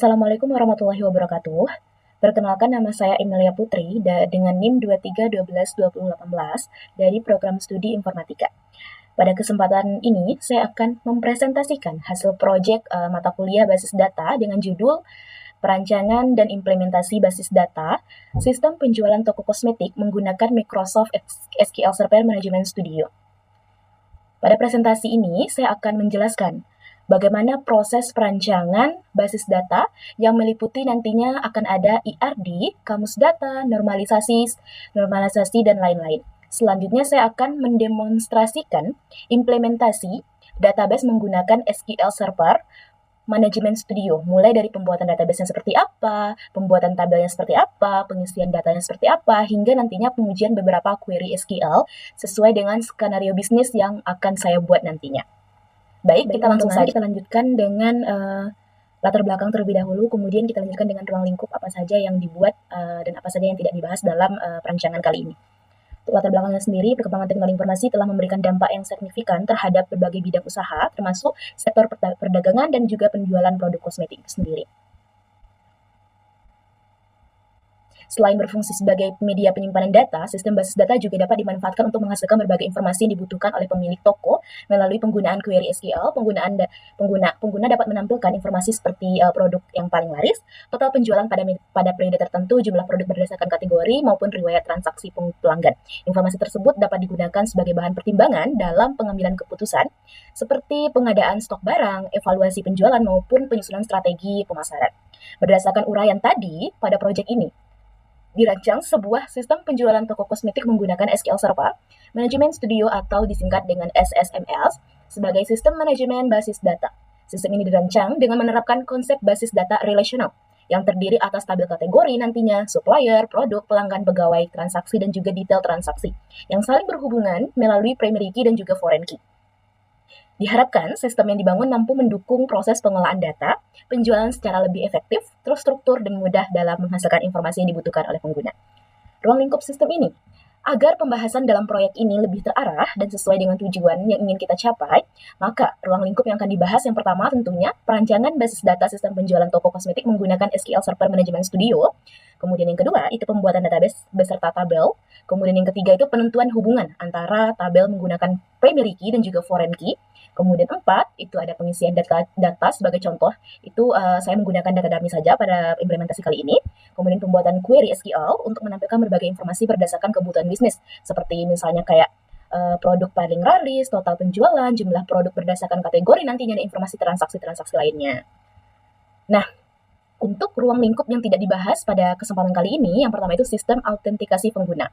Assalamualaikum warahmatullahi wabarakatuh. Perkenalkan, nama saya Emilia Putri dengan NIM 23122018 dari program studi informatika. Pada kesempatan ini, saya akan mempresentasikan hasil proyek mata kuliah basis data dengan judul Perancangan dan Implementasi Basis Data, Sistem Penjualan Toko Kosmetik menggunakan Microsoft SQL Server Management Studio. Pada presentasi ini, saya akan menjelaskan bagaimana proses perancangan basis data yang meliputi nantinya akan ada ERD, kamus data, normalisasi, dan lain-lain. Selanjutnya saya akan mendemonstrasikan implementasi database menggunakan SQL Server Management Studio, mulai dari pembuatan database-nya seperti apa, pembuatan tabelnya seperti apa, pengisian datanya seperti apa, hingga nantinya pengujian beberapa query SQL sesuai dengan skenario bisnis yang akan saya buat nantinya. Baik, kita langsung saja. Kita lanjutkan dengan latar belakang terlebih dahulu, kemudian kita lanjutkan dengan ruang lingkup apa saja yang dibuat dan apa saja yang tidak dibahas dalam perancangan kali ini. Untuk latar belakangnya sendiri, perkembangan teknologi informasi telah memberikan dampak yang signifikan terhadap berbagai bidang usaha, termasuk sektor perdagangan dan juga penjualan produk kosmetik sendiri. Selain berfungsi sebagai media penyimpanan data, sistem basis data juga dapat dimanfaatkan untuk menghasilkan berbagai informasi yang dibutuhkan oleh pemilik toko melalui penggunaan query SQL. Pengguna dapat menampilkan informasi seperti produk yang paling laris, total penjualan pada periode tertentu, jumlah produk berdasarkan kategori, maupun riwayat transaksi pelanggan. Informasi tersebut dapat digunakan sebagai bahan pertimbangan dalam pengambilan keputusan, seperti pengadaan stok barang, evaluasi penjualan, maupun penyusunan strategi pemasaran. Berdasarkan uraian tadi, pada proyek ini, dirancang sebuah sistem penjualan toko kosmetik menggunakan SQL Server Management Studio atau disingkat dengan SSMS sebagai sistem manajemen basis data. Sistem ini dirancang dengan menerapkan konsep basis data relational yang terdiri atas tabel kategori nantinya, supplier, produk, pelanggan, pegawai, transaksi, dan juga detail transaksi yang saling berhubungan melalui primary key dan juga foreign key. Diharapkan sistem yang dibangun mampu mendukung proses pengelolaan data, penjualan secara lebih efektif, terstruktur, dan mudah dalam menghasilkan informasi yang dibutuhkan oleh pengguna. Ruang lingkup sistem ini, agar pembahasan dalam proyek ini lebih terarah dan sesuai dengan tujuan yang ingin kita capai, maka ruang lingkup yang akan dibahas yang pertama tentunya perancangan basis data sistem penjualan toko kosmetik menggunakan SQL Server Management Studio. Kemudian yang kedua itu pembuatan database beserta tabel. Kemudian yang ketiga itu penentuan hubungan antara tabel menggunakan primary key dan juga foreign key. Kemudian 4, itu ada pengisian data sebagai contoh, itu saya menggunakan data dummy saja pada implementasi kali ini. Kemudian pembuatan query SQL untuk menampilkan berbagai informasi berdasarkan kebutuhan bisnis, seperti misalnya kayak produk paling laris, total penjualan, jumlah produk berdasarkan kategori nantinya, dan informasi transaksi-transaksi lainnya. Nah, untuk ruang lingkup yang tidak dibahas pada kesempatan kali ini, yang pertama itu sistem autentikasi pengguna,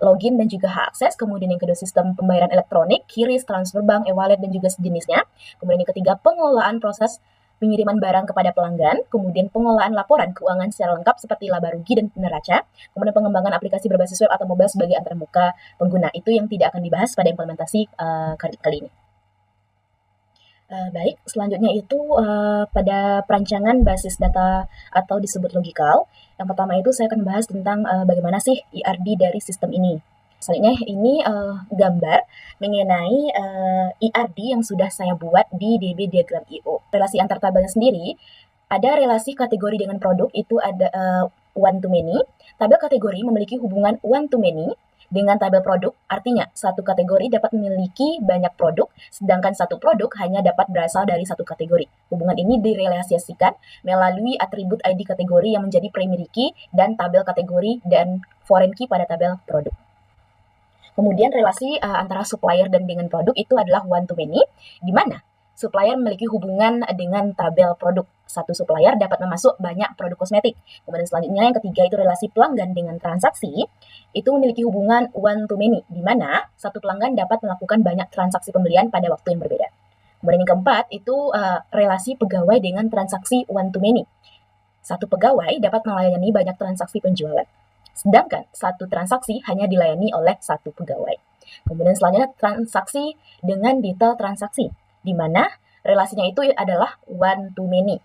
login dan juga hak akses. Kemudian yang kedua sistem pembayaran elektronik, QRIS, transfer bank, e-wallet, dan juga sejenisnya. Kemudian yang ketiga pengelolaan proses pengiriman barang kepada pelanggan. Kemudian pengelolaan laporan keuangan secara lengkap seperti laba rugi dan neraca. Kemudian pengembangan aplikasi berbasis web atau mobile sebagai antarmuka pengguna. Itu yang tidak akan dibahas pada implementasi kali ini. Baik, selanjutnya itu pada perancangan basis data atau disebut logical. Yang pertama itu saya akan bahas tentang bagaimana sih ERD dari sistem ini. Selanjutnya ini gambar mengenai ERD yang sudah saya buat di DB Diagram IO. Relasi antar tabelnya sendiri, ada relasi kategori dengan produk, itu ada one to many. Tabel kategori memiliki hubungan one to many dengan tabel produk, artinya satu kategori dapat memiliki banyak produk, sedangkan satu produk hanya dapat berasal dari satu kategori. Hubungan ini direlasiasikan melalui atribut ID kategori yang menjadi primary key dan tabel kategori dan foreign key pada tabel produk. Kemudian relasi antara supplier dan dengan produk itu adalah one to many, di mana supplier memiliki hubungan dengan tabel produk. Satu supplier dapat memasuk banyak produk kosmetik. Kemudian selanjutnya yang ketiga itu relasi pelanggan dengan transaksi, itu memiliki hubungan one to many, di mana satu pelanggan dapat melakukan banyak transaksi pembelian pada waktu yang berbeda. Kemudian yang keempat itu relasi pegawai dengan transaksi one to many. Satu pegawai dapat melayani banyak transaksi penjualan, sedangkan satu transaksi hanya dilayani oleh satu pegawai. Kemudian selanjutnya transaksi dengan detail transaksi, di mana relasinya itu adalah one to many,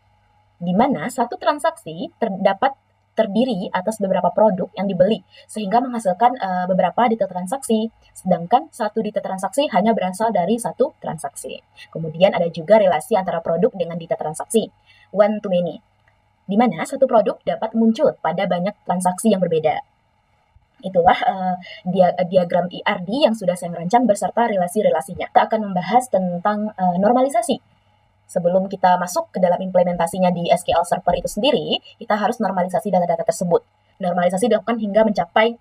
di mana satu transaksi dapat terdiri atas beberapa produk yang dibeli, sehingga menghasilkan beberapa detail transaksi, sedangkan satu detail transaksi hanya berasal dari satu transaksi. Kemudian ada juga relasi antara produk dengan detail transaksi, one to many. di mana satu produk dapat muncul pada banyak transaksi yang berbeda. Itulah diagram IRD yang sudah saya rancang beserta relasi-relasinya. Kita akan membahas tentang normalisasi. Sebelum kita masuk ke dalam implementasinya di SQL Server itu sendiri, kita harus normalisasi data-data tersebut. Normalisasi dilakukan hingga mencapai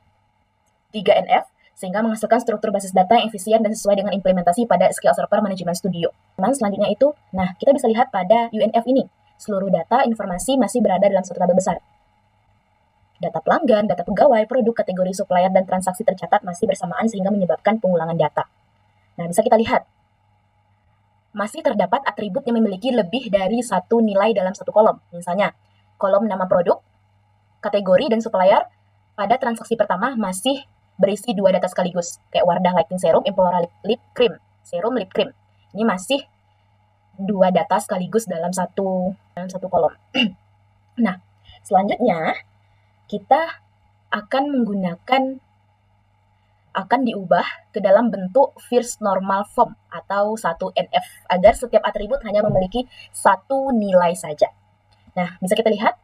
3NF, sehingga menghasilkan struktur basis data yang efisien dan sesuai dengan implementasi pada SQL Server Management Studio. Selanjutnya itu, kita bisa lihat pada UNF ini, seluruh data informasi masih berada dalam satu tabel besar. Data pelanggan, data pegawai, produk, kategori supplier, dan transaksi tercatat masih bersamaan sehingga menyebabkan pengulangan data. Bisa kita lihat, masih terdapat atribut yang memiliki lebih dari satu nilai dalam satu kolom. Misalnya, kolom nama produk, kategori, dan supplier pada transaksi pertama masih berisi 2 data sekaligus, kayak Wardah Lighting Serum, Emplora Lip Cream, Serum Lip Cream. Ini masih 2 data sekaligus dalam satu kolom. Selanjutnya, kita akan diubah ke dalam bentuk first normal form atau 1NF agar setiap atribut hanya memiliki satu nilai saja. Bisa kita lihat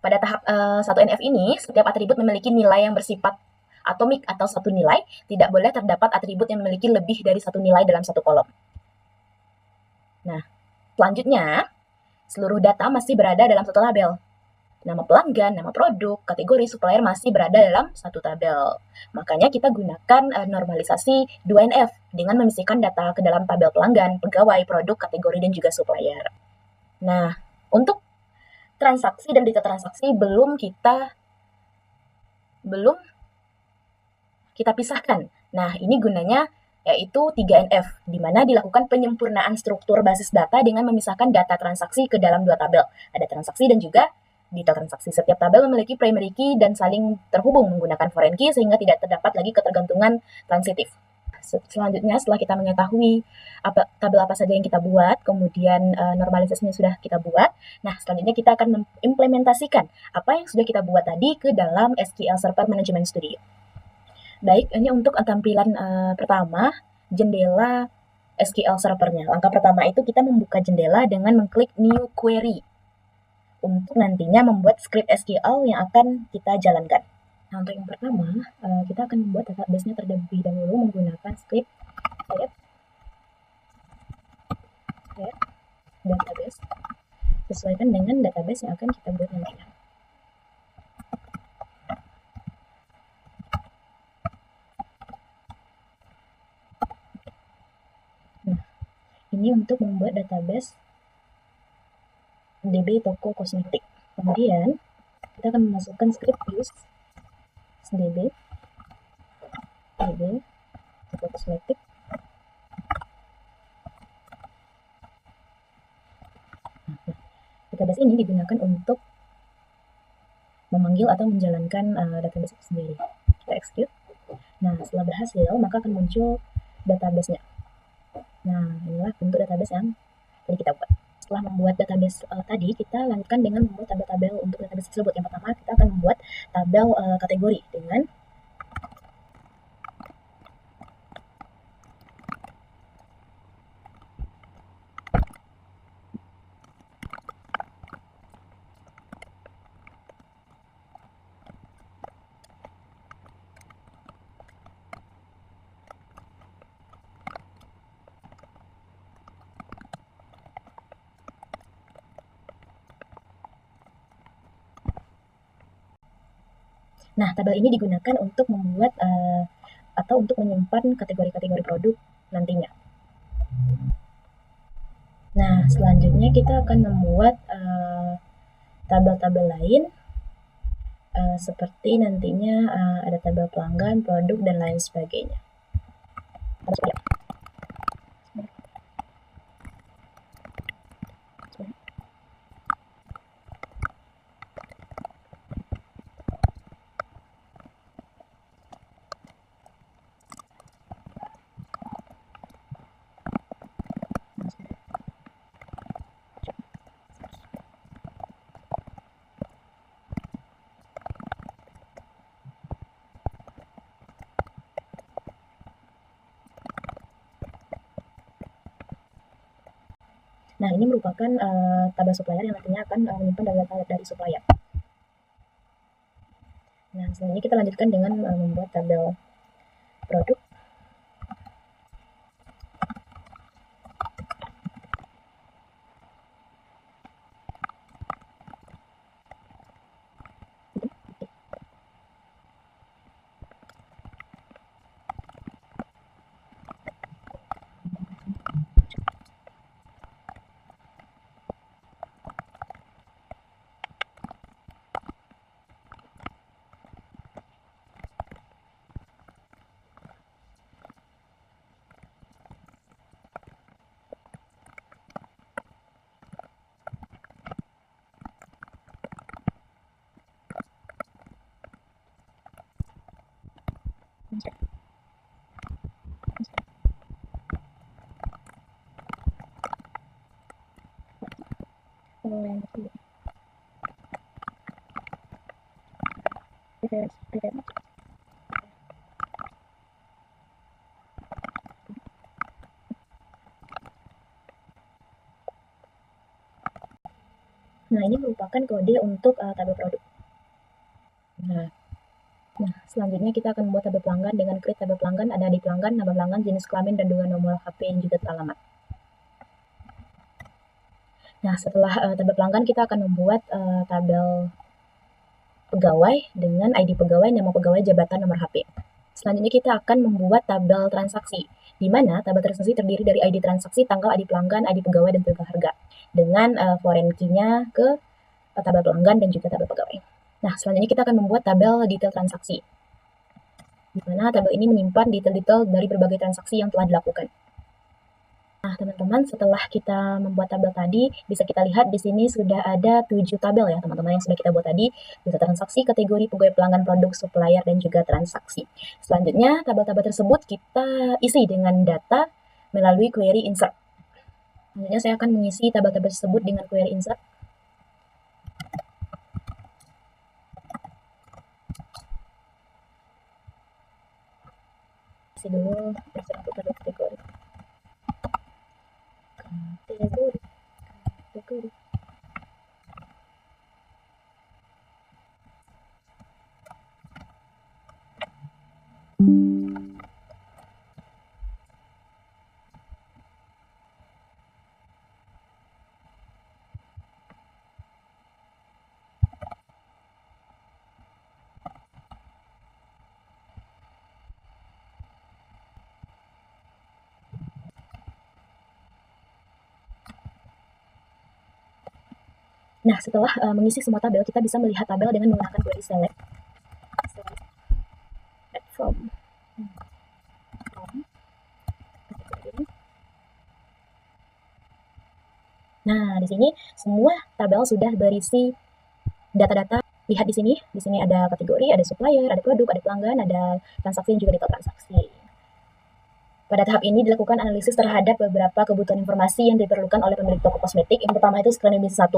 pada tahap 1NF ini, setiap atribut memiliki nilai yang bersifat atomik atau satu nilai, tidak boleh terdapat atribut yang memiliki lebih dari satu nilai dalam satu kolom. Selanjutnya, seluruh data masih berada dalam satu tabel. Nama pelanggan, nama produk, kategori supplier masih berada dalam satu tabel. Makanya kita gunakan normalisasi 2NF dengan memisahkan data ke dalam tabel pelanggan, pegawai, produk, kategori, dan juga supplier. Untuk transaksi dan data transaksi belum kita pisahkan. Ini gunanya yaitu 3NF, di mana dilakukan penyempurnaan struktur basis data dengan memisahkan data transaksi ke dalam 2 tabel. Ada transaksi dan juga detail transaksi. Setiap tabel memiliki primary key dan saling terhubung menggunakan foreign key sehingga tidak terdapat lagi ketergantungan transitif. Selanjutnya, setelah kita mengetahui tabel apa saja yang kita buat, kemudian normalisasinya sudah kita buat, selanjutnya kita akan mengimplementasikan apa yang sudah kita buat tadi ke dalam SQL Server Management Studio. Baik, ini untuk tampilan pertama, jendela SQL Server-nya. Langkah pertama itu kita membuka jendela dengan mengklik New Query untuk nantinya membuat script SQL yang akan kita jalankan. Untuk yang pertama, kita akan membuat database-nya terlebih dahulu menggunakan script add database sesuaikan dengan database yang akan kita buat nantinya. Ini untuk membuat database DB toko kosmetik. Kemudian kita akan memasukkan script use DB toko kosmetik. Database ini digunakan untuk memanggil atau menjalankan database itu sendiri. Kita execute. Setelah berhasil, maka akan muncul database-nya. Inilah bentuk database yang tadi kita buat. Setelah membuat database tadi, kita lanjutkan dengan membuat tabel-tabel untuk database tersebut. Yang pertama, kita akan membuat tabel kategori dengan tabel ini digunakan untuk membuat atau untuk menyimpan kategori-kategori produk nantinya. Selanjutnya kita akan membuat tabel-tabel lain seperti nantinya ada tabel pelanggan, produk, dan lain sebagainya. Nah, ini merupakan tabel supplier yang nantinya akan menyimpan data dari supplier. Nah, selanjutnya kita lanjutkan dengan membuat tabel produk. Nah, ini merupakan kode untuk tabel produk. Nah, selanjutnya kita akan membuat tabel pelanggan dengan create tabel pelanggan, ada di pelanggan, nama pelanggan, jenis kelamin, dan juga nomor HP yang juga alamat. Nah, setelah tabel pelanggan, kita akan membuat tabel pegawai dengan ID pegawai, nama pegawai, jabatan, nomor HP. Selanjutnya kita akan membuat tabel transaksi, di mana tabel transaksi terdiri dari ID transaksi, tanggal, ID pelanggan, ID pegawai, dan juga harga, dengan foreign key-nya ke tabel pelanggan dan juga tabel pegawai. Nah, selanjutnya kita akan membuat tabel detail transaksi, di mana tabel ini menyimpan detail-detail dari berbagai transaksi yang telah dilakukan. Nah, teman-teman, setelah kita membuat tabel tadi, bisa kita lihat di sini sudah ada 7 tabel ya, teman-teman, yang sudah kita buat tadi. Data transaksi, kategori, pegawai pelanggan, produk, supplier, dan juga transaksi. Selanjutnya, tabel-tabel tersebut kita isi dengan data melalui query insert. Selanjutnya, saya akan mengisi tabel-tabel tersebut dengan query insert. Isi dulu insert untuk tabel kategori. Kategori. Nah, setelah mengisi semua tabel, kita bisa melihat tabel dengan menggunakan query select from. Nah, di sini semua tabel sudah berisi data-data. Lihat di sini ada kategori, ada supplier, ada produk, ada pelanggan, ada transaksi, dan juga detail transaksi. Pada tahap ini dilakukan analisis terhadap beberapa kebutuhan informasi yang diperlukan oleh pemilik toko kosmetik. Yang pertama itu screening bisnis 1,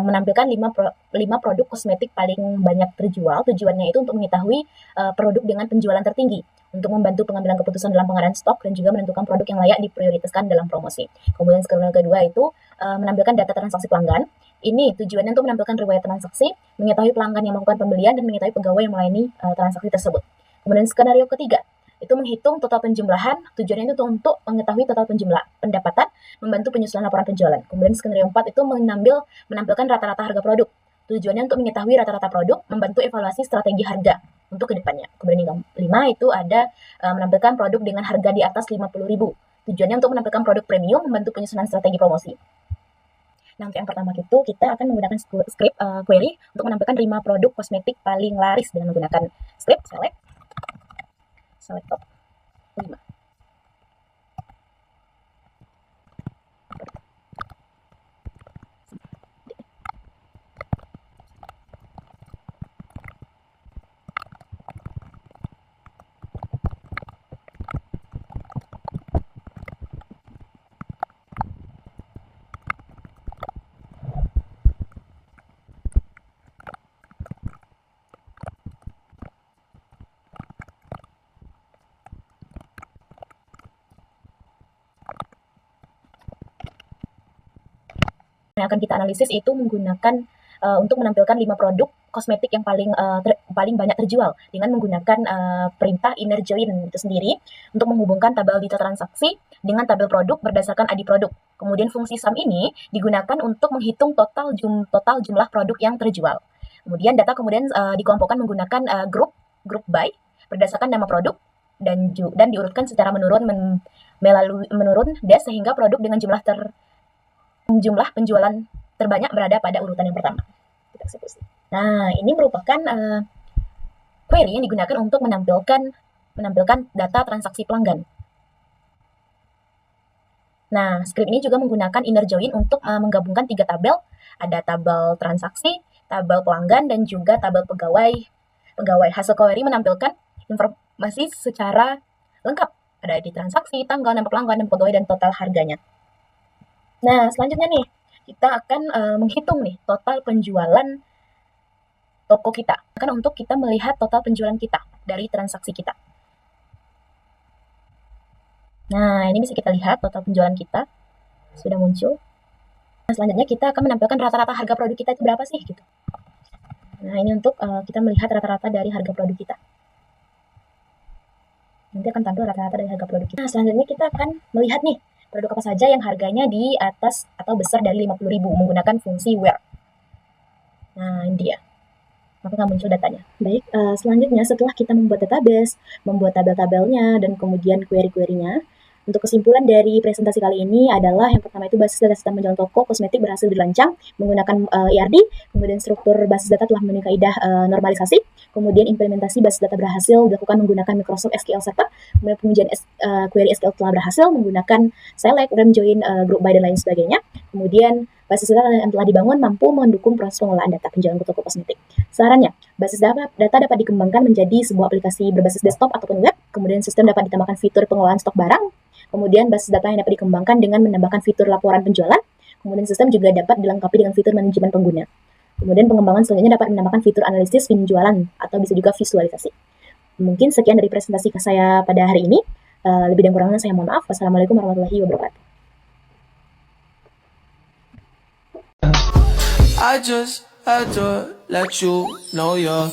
menampilkan 5 produk kosmetik paling banyak terjual. Tujuannya itu untuk mengetahui produk dengan penjualan tertinggi, untuk membantu pengambilan keputusan dalam pengarahan stok, dan juga menentukan produk yang layak diprioritaskan dalam promosi. Kemudian screening kedua itu menampilkan data transaksi pelanggan. Ini tujuannya untuk menampilkan riwayat transaksi, mengetahui pelanggan yang melakukan pembelian, dan mengetahui pegawai yang melayani transaksi tersebut. Kemudian skenario ketiga, itu menghitung total penjumlahan, tujuannya itu untuk mengetahui total pendapatan, membantu penyusunan laporan penjualan. Kemudian skenario 4 itu menampilkan rata-rata harga produk, tujuannya untuk mengetahui rata-rata produk, membantu evaluasi strategi harga untuk kedepannya. Kemudian yang 5 itu ada menampilkan produk dengan harga di atas 50.000, tujuannya untuk menampilkan produk premium, membantu penyusunan strategi promosi. Nah, untuk yang pertama itu kita akan menggunakan script query untuk menampilkan 5 produk kosmetik paling laris dengan menggunakan script select top 5. Yang akan kita analisis itu menggunakan untuk menampilkan 5 produk kosmetik yang paling banyak terjual dengan menggunakan perintah inner join itu sendiri untuk menghubungkan tabel detail transaksi dengan tabel produk berdasarkan ID produk. Kemudian fungsi sum ini digunakan untuk menghitung total jumlah produk yang terjual. Kemudian data dikelompokkan menggunakan grup by berdasarkan nama produk dan diurutkan secara menurun sehingga produk dengan jumlah penjualan terbanyak berada pada urutan yang pertama. Kita eksekusi. Nah, ini merupakan query yang digunakan untuk menampilkan data transaksi pelanggan. Nah, script ini juga menggunakan inner join untuk menggabungkan 3 tabel. Ada tabel transaksi, tabel pelanggan, dan juga tabel pegawai. Hasil query menampilkan informasi secara lengkap. Ada ID transaksi, tanggal, nama pelanggan, nama pegawai, dan total harganya. Nah, selanjutnya nih, kita akan menghitung nih total penjualan toko kita. Akan untuk kita melihat total penjualan kita dari transaksi kita. Nah, ini bisa kita lihat total penjualan kita sudah muncul. Nah, selanjutnya kita akan menampilkan rata-rata harga produk kita itu berapa sih gitu. Nah, ini untuk kita melihat rata-rata dari harga produk kita. Nanti akan tampil rata-rata dari harga produk kita. Nah, selanjutnya kita akan melihat nih produk apa saja yang harganya di atas atau besar dari 50.000 menggunakan fungsi where. Nah, ini dia. Maka nggak muncul datanya. Baik, selanjutnya setelah kita membuat database, membuat tabel-tabelnya, dan kemudian query-querynya, untuk kesimpulan dari presentasi kali ini adalah yang pertama itu basis data sistem penjualan toko kosmetik berhasil dirancang menggunakan ERD, kemudian struktur basis data telah memenuhi kaidah normalisasi, kemudian implementasi basis data berhasil dilakukan menggunakan Microsoft SQL Server, kemudian pengujian query SQL telah berhasil menggunakan select, rem, join, group by, dan lain sebagainya. Kemudian basis data yang telah dibangun mampu mendukung proses pengelolaan data penjualan toko kosmetik. Sarannya, basis data dapat dikembangkan menjadi sebuah aplikasi berbasis desktop ataupun web, kemudian sistem dapat ditambahkan fitur pengelolaan stok barang, kemudian basis data yang dapat dikembangkan dengan menambahkan fitur laporan penjualan, kemudian sistem juga dapat dilengkapi dengan fitur manajemen pengguna. Kemudian pengembangan selanjutnya dapat menambahkan fitur analisis penjualan atau bisa juga visualisasi. Mungkin sekian dari presentasi saya pada hari ini. Lebih dan kurangnya saya mohon maaf. Wassalamualaikum warahmatullahi wabarakatuh. I just had to let you know you're